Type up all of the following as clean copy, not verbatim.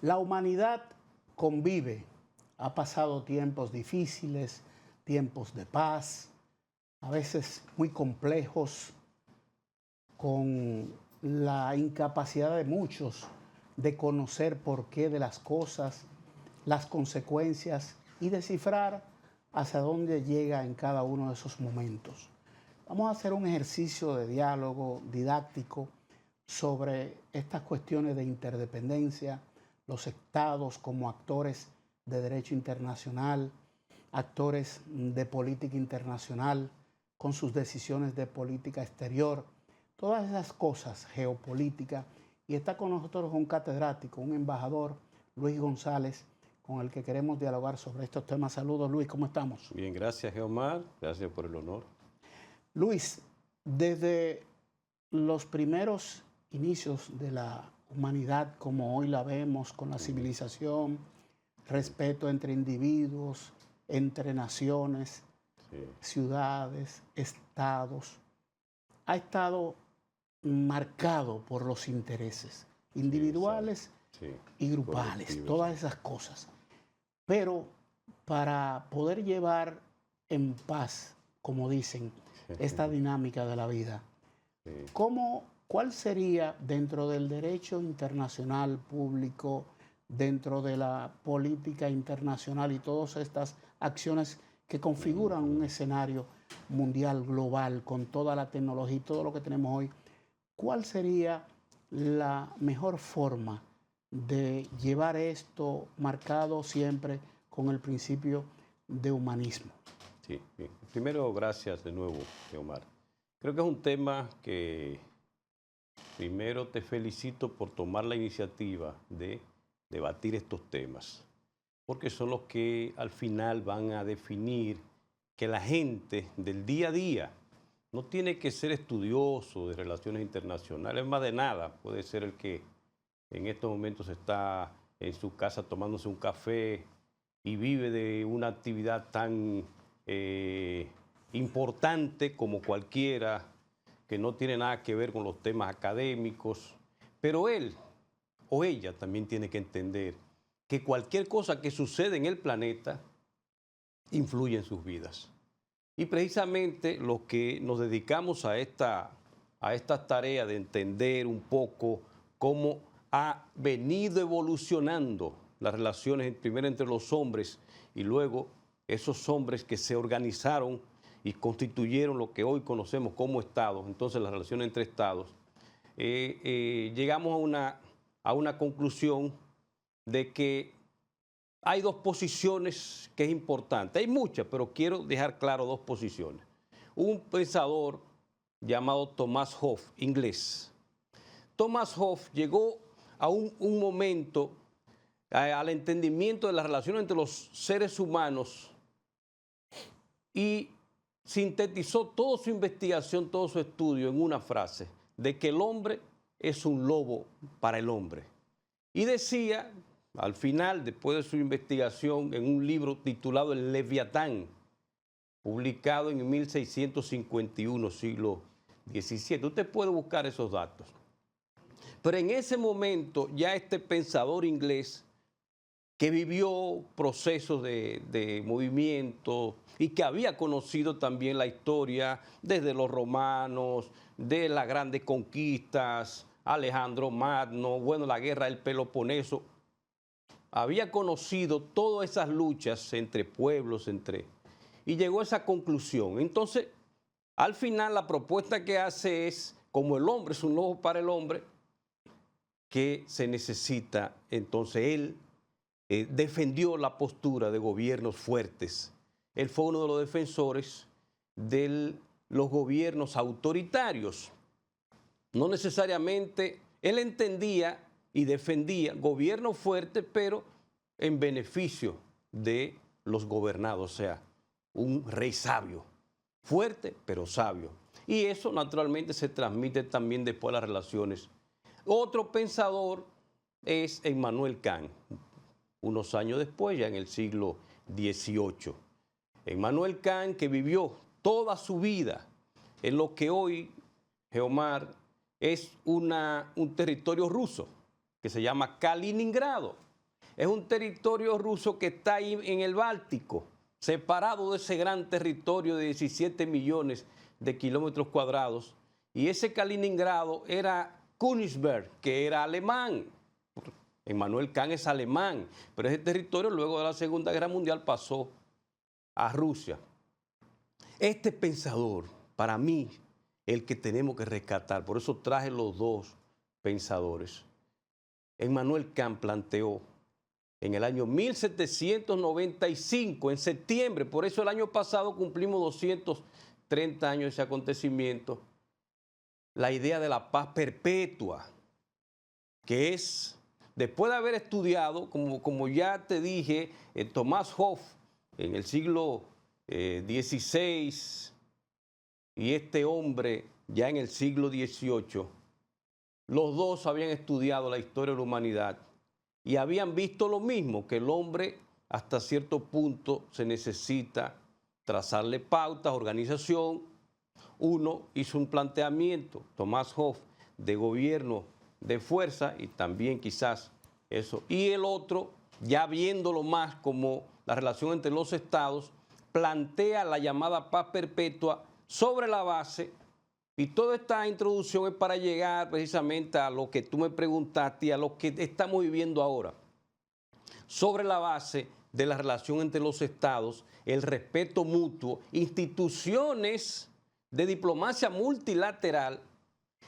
La humanidad convive, ha pasado tiempos difíciles, tiempos de paz, a veces muy complejos, con la incapacidad de muchos de conocer por qué de las cosas, las consecuencias y descifrar hacia dónde llega en cada uno de esos momentos. Vamos a hacer un ejercicio de diálogo didáctico sobre estas cuestiones de interdependencia, los estados como actores de derecho internacional, actores de política internacional, con sus decisiones de política exterior, todas esas cosas, geopolítica. Y está con nosotros un catedrático, un embajador, Luis González, con el que queremos dialogar sobre estos temas. Saludos, Luis, ¿cómo estamos? Bien, gracias, Geomar. Gracias por el honor. Luis, desde los primeros inicios de la humanidad, como hoy la vemos, con la civilización, respeto entre individuos, entre naciones, ciudades, estados, ha estado marcado por los intereses individuales y grupales, todas esas cosas. Pero para poder llevar en paz, como dicen, esta dinámica de la vida, ¿cuál sería dentro del derecho internacional público, dentro de la política internacional y todas estas acciones que configuran un escenario mundial global con toda la tecnología y todo lo que tenemos hoy, cuál sería la mejor forma de llevar esto marcado siempre con el principio de humanismo? Sí, bien. Primero, gracias de nuevo, Omar. Creo que es un tema que primero te felicito por tomar la iniciativa de debatir estos temas, porque son los que al final van a definir que la gente del día a día no tiene que ser estudioso de relaciones internacionales, más de nada. Puede ser el que en estos momentos está en su casa tomándose un café y vive de una actividad tan importante como cualquiera, que no tiene nada que ver con los temas académicos. Pero él o ella también tiene que entender que cualquier cosa que sucede en el planeta influye en sus vidas. Y precisamente los que nos dedicamos a esta tarea de entender un poco cómo ha venido evolucionando las relaciones primero entre los hombres y luego esos hombres que se organizaron y constituyeron lo que hoy conocemos como estados, entonces las relaciones entre estados, llegamos a una conclusión de que hay dos posiciones que es importante. Hay muchas, pero quiero dejar claro dos posiciones. Un pensador llamado Thomas Hobbes, inglés. Thomas Hobbes llegó a un momento, al entendimiento de las relaciones entre los seres humanos y sintetizó toda su investigación, todo su estudio en una frase, de que el hombre es un lobo para el hombre. Y decía, al final, después de su investigación, en un libro titulado El Leviatán, publicado en 1651, siglo XVII. Usted puede buscar esos datos. Pero en ese momento ya este pensador inglés, que vivió procesos de movimiento y que había conocido también la historia desde los romanos, de las grandes conquistas, Alejandro Magno, bueno, la guerra del Peloponeso, había conocido todas esas luchas entre pueblos, y llegó a esa conclusión. Entonces, al final la propuesta que hace es, como el hombre es un lobo para el hombre, que se necesita, entonces él defendió la postura de gobiernos fuertes. Él fue uno de los defensores de los gobiernos autoritarios. No necesariamente, él entendía y defendía gobiernos fuertes, pero en beneficio de los gobernados, o sea, un rey sabio, fuerte pero sabio. Y eso naturalmente se transmite también después de las relaciones. Otro pensador es Immanuel Kant, unos años después, ya en el siglo XVIII. Immanuel Kant, que vivió toda su vida en lo que hoy, Geomar, es un territorio ruso, que se llama Kaliningrado. Es un territorio ruso que está ahí en el Báltico, separado de ese gran territorio de 17 millones de kilómetros cuadrados. Y ese Kaliningrado era Königsberg, que era alemán. Immanuel Kant es alemán, pero ese territorio luego de la Segunda Guerra Mundial pasó a Rusia. Este pensador, para mí, el que tenemos que rescatar, por eso traje los dos pensadores. Immanuel Kant planteó en el año 1795, en septiembre, por eso el año pasado cumplimos 230 años de ese acontecimiento, la idea de la paz perpetua, que es, después de haber estudiado, como ya te dije, Thomas Hobbes en el siglo XVI y este hombre ya en el siglo XVIII, los dos habían estudiado la historia de la humanidad y habían visto lo mismo, que el hombre hasta cierto punto se necesita trazarle pautas, organización. Uno hizo un planteamiento, Thomas Hobbes, de gobierno de fuerza y también quizás eso. Y el otro, ya viéndolo más como la relación entre los estados, plantea la llamada paz perpetua sobre la base, y toda esta introducción es para llegar precisamente a lo que tú me preguntaste y a lo que estamos viviendo ahora, sobre la base de la relación entre los estados, el respeto mutuo, instituciones de diplomacia multilateral.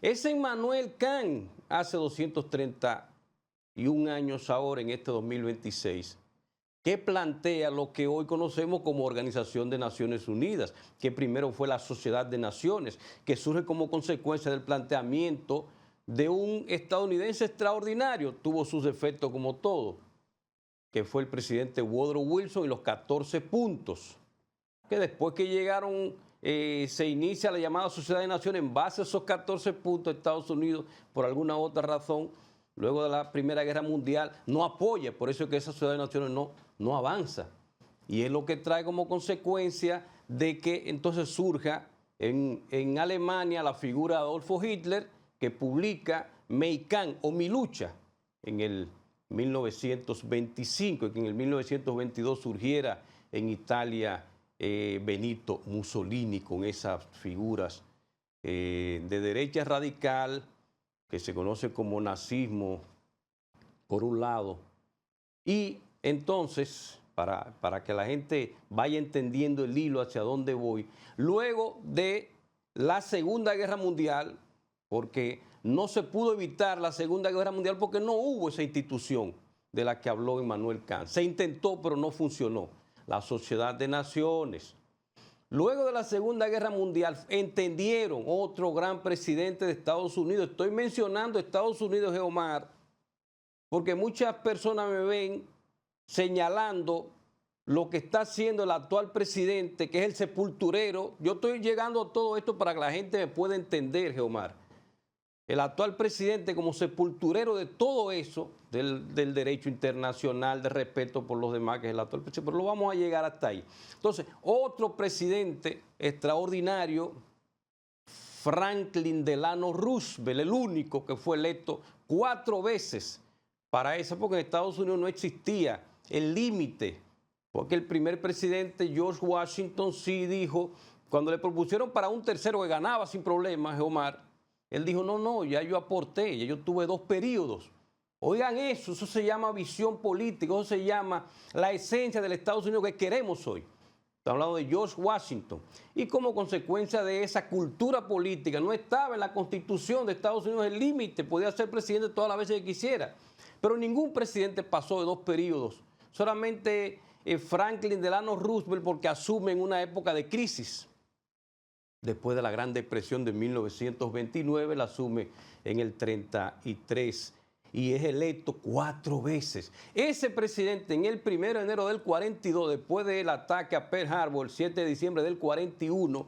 Es Immanuel Kant hace 231 años ahora, en este 2026, que plantea lo que hoy conocemos como Organización de Naciones Unidas, que primero fue la Sociedad de Naciones, que surge como consecuencia del planteamiento de un estadounidense extraordinario, tuvo sus defectos como todo, que fue el presidente Woodrow Wilson, y los 14 puntos, que después que llegaron, se inicia la llamada Sociedad de Naciones. En base a esos 14 puntos, Estados Unidos, por alguna otra razón, luego de la Primera Guerra Mundial, no apoya. Por eso es que esa Sociedad de Naciones no avanza. Y es lo que trae como consecuencia de que entonces surja en Alemania la figura de Adolfo Hitler, que publica Mein Kampf, o Mi Lucha, en el 1925, y que en el 1922 surgiera en Italia Benito Mussolini, con esas figuras de derecha radical, que se conoce como nazismo, por un lado. Y entonces, para que la gente vaya entendiendo el hilo hacia dónde voy, luego de la Segunda Guerra Mundial, porque no se pudo evitar la Segunda Guerra Mundial porque no hubo esa institución de la que habló Immanuel Kant. Se intentó, pero no funcionó. La Sociedad de Naciones. Luego de la Segunda Guerra Mundial entendieron, otro gran presidente de Estados Unidos, estoy mencionando Estados Unidos, Geomar, porque muchas personas me ven señalando lo que está haciendo el actual presidente, que es el sepulturero. Yo estoy llegando a todo esto para que la gente me pueda entender, Geomar. El actual presidente como sepulturero de todo eso, del derecho internacional, de respeto por los demás, que es el actual presidente, pero lo vamos a llegar hasta ahí. Entonces, otro presidente extraordinario, Franklin Delano Roosevelt, el único que fue electo 4 veces para eso, porque en Estados Unidos no existía el límite, porque el primer presidente, George Washington, sí dijo, cuando le propusieron para un tercero que ganaba sin problemas, Omar, él dijo, no, ya yo aporté, ya yo tuve 2 periodos. Oigan eso se llama visión política, eso se llama la esencia del Estados Unidos que queremos hoy. Estamos hablando de George Washington. Y como consecuencia de esa cultura política, no estaba en la Constitución de Estados Unidos el límite, podía ser presidente todas las veces que quisiera. Pero ningún presidente pasó de 2 periodos. Solamente Franklin Delano Roosevelt, porque asume en una época de crisis. Después de la Gran Depresión de 1929, la asume en el 33 y es electo 4 veces. Ese presidente, en el 1 de enero del 42, después del ataque a Pearl Harbor, el 7 de diciembre del 41,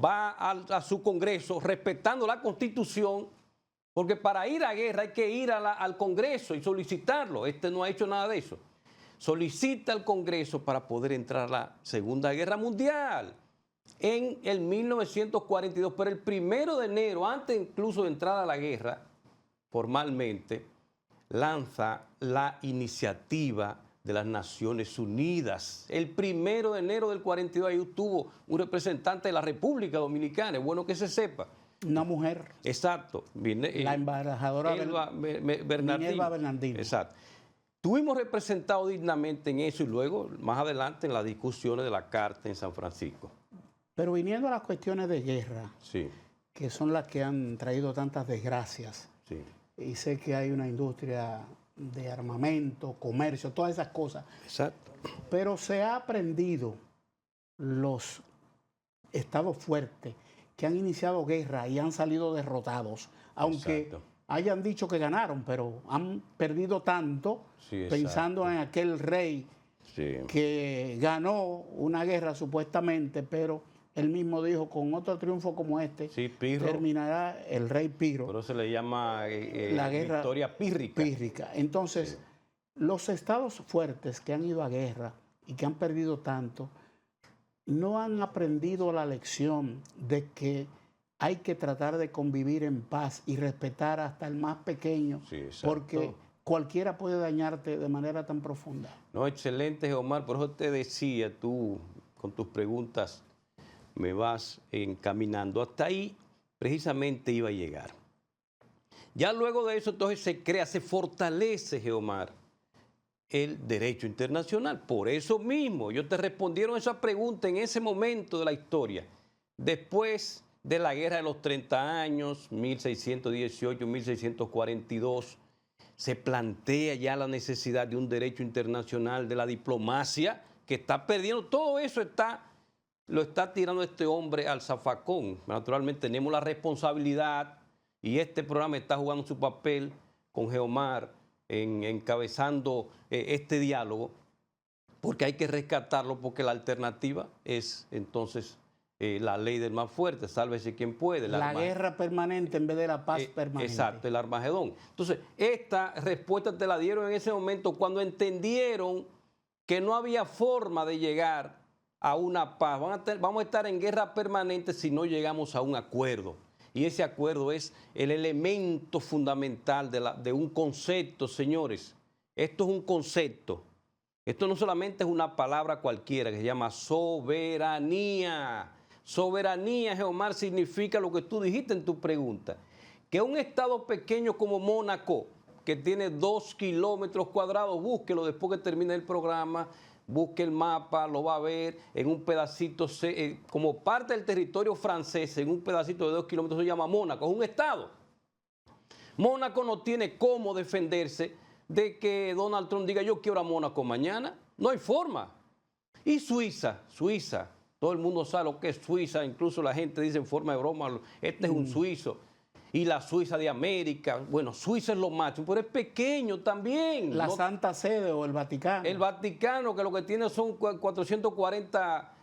va a su Congreso respetando la Constitución, porque para ir a guerra hay que ir al Congreso y solicitarlo. Este no ha hecho nada de eso. solicita al Congreso para poder entrar a la Segunda Guerra Mundial en el 1942, pero el 1 de enero, antes incluso de entrar a la guerra, formalmente, lanza la iniciativa de las Naciones Unidas. El 1 de enero del 42 ahí tuvo un representante de la República Dominicana, es bueno que se sepa. Una mujer. Exacto. La embajadora Minerva Bernardino. Exacto. Estuvimos representados dignamente en eso y luego, más adelante, en las discusiones de la Carta en San Francisco. Pero viniendo a las cuestiones de guerra, Sí, que son las que han traído tantas desgracias, sí. y sé que hay una industria de armamento, comercio, todas esas cosas, Exacto. pero se ha aprendido los estados fuertes que han iniciado guerra y han salido derrotados, aunque Exacto. hayan dicho que ganaron, pero han perdido tanto, Sí, pensando exacto. en aquel rey Sí. que ganó una guerra supuestamente, pero él mismo dijo, con otro triunfo como este, Sí, Pirro. terminará el rey Piro. Por eso se le llama La guerra victoria pírrica. pírrica. Entonces, Sí. los estados fuertes que han ido a guerra y que han perdido tanto, no han aprendido la lección de que hay que tratar de convivir en paz y respetar hasta el más pequeño, Sí, exacto. porque cualquiera puede dañarte de manera tan profunda. No, excelente, Omar. Por eso te decía, tú con tus preguntas me vas encaminando. Hasta ahí precisamente iba a llegar. Ya luego de eso, entonces se crea, se fortalece, Geomar, el derecho internacional. Por eso mismo, ellos te respondieron esa pregunta en ese momento de la historia. Después de la Guerra de los 30 años, 1618, 1642, se plantea ya la necesidad de un derecho internacional, de la diplomacia, que está perdiendo. Todo eso lo está tirando este hombre al zafacón. Naturalmente tenemos la responsabilidad y este programa está jugando su papel con Geomar encabezando este diálogo, porque hay que rescatarlo, porque la alternativa es entonces la ley del más fuerte, sálvese quien puede. La guerra permanente en vez de la paz permanente. Exacto, el Armagedón. Entonces, esta respuesta te la dieron en ese momento cuando entendieron que no había forma de llegar a una paz. Vamos a estar en guerra permanente si no llegamos a un acuerdo. Y ese acuerdo es el elemento fundamental de un concepto, señores. Esto es un concepto. Esto no solamente es una palabra cualquiera que se llama soberanía. Soberanía, Geomar, significa lo que tú dijiste en tu pregunta. Que un estado pequeño como Mónaco, que tiene 2 kilómetros cuadrados, búsquelo después que termine el programa, busque el mapa, lo va a ver en un pedacito, como parte del territorio francés, en un pedacito de 2 kilómetros, se llama Mónaco, es un estado. Mónaco no tiene cómo defenderse de que Donald Trump diga yo quiero a Mónaco mañana, no hay forma. Y Suiza, todo el mundo sabe lo que es Suiza, incluso la gente dice en forma de broma, este es un suizo. Y la Suiza de América, bueno, Suiza es lo máximo, pero es pequeño también. La Santa Sede o el Vaticano. El Vaticano, que lo que tiene son 440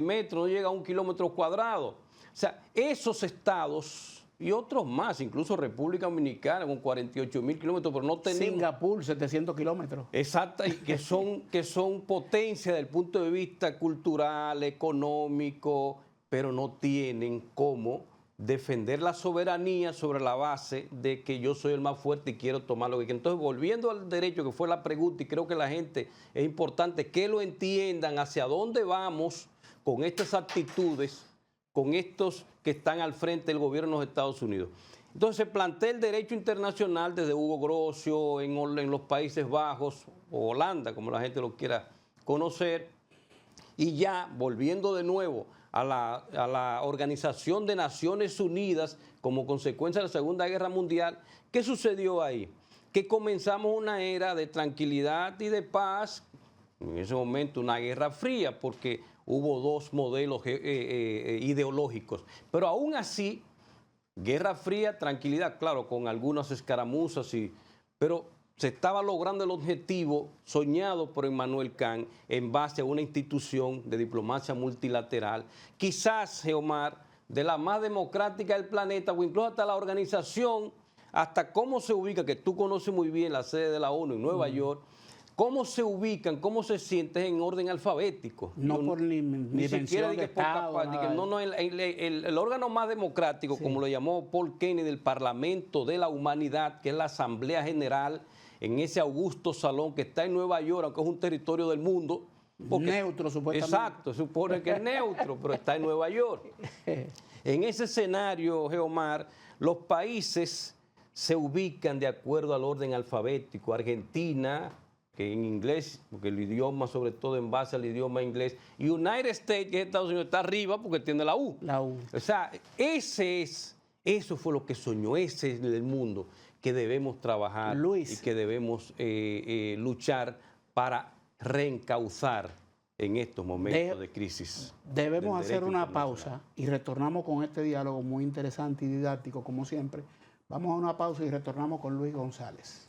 metros, no llega a 1 kilómetro cuadrado. O sea, esos estados y otros más, incluso República Dominicana con 48.000 kilómetros, pero no tenemos... Singapur, 700 kilómetros. Exacto, y que son potencia desde el punto de vista cultural, económico, pero no tienen cómo defender la soberanía sobre la base de que yo soy el más fuerte y quiero tomar lo que quiero. Entonces, volviendo al derecho, que fue la pregunta, y creo que la gente es importante que lo entiendan hacia dónde vamos con estas actitudes, con estos que están al frente del gobierno de los Estados Unidos. Entonces, se plantea el derecho internacional desde Hugo Grocio, en los Países Bajos, o Holanda, como la gente lo quiera conocer, y ya volviendo de nuevo a la Organización de Naciones Unidas como consecuencia de la Segunda Guerra Mundial. ¿Qué sucedió ahí? Que comenzamos una era de tranquilidad y de paz, en ese momento una guerra fría, porque hubo dos modelos ideológicos. Pero aún así, guerra fría, tranquilidad, claro, con algunas escaramuzas, pero se estaba logrando el objetivo soñado por Immanuel Kant en base a una institución de diplomacia multilateral, quizás, Geomar, de la más democrática del planeta, o incluso hasta la organización, hasta cómo se ubica, que tú conoces muy bien la sede de la ONU en Nueva York, ¿Cómo se ubican, cómo se sienten en orden alfabético? No por ni siquiera dimensión de por Estado, nada de no, el órgano más democrático, como lo llamó Paul Kennedy, el Parlamento de la Humanidad, que es la Asamblea General, en ese augusto salón que está en Nueva York, aunque es un territorio del mundo. Neutro, supuestamente. Exacto, se supone que es neutro, pero está en Nueva York. En ese escenario, Geomar, los países se ubican de acuerdo al orden alfabético. Argentina, que en inglés, porque el idioma, sobre todo en base al idioma inglés, y United States, que es Estados Unidos, está arriba porque tiene la U. La U. O sea, eso fue lo que soñó, ese es el mundo que debemos trabajar, Luis, y que debemos luchar para reencauzar en estos momentos de crisis. Debemos hacer una pausa y retornamos con este diálogo muy interesante y didáctico, como siempre. Vamos a una pausa y retornamos con Luis González.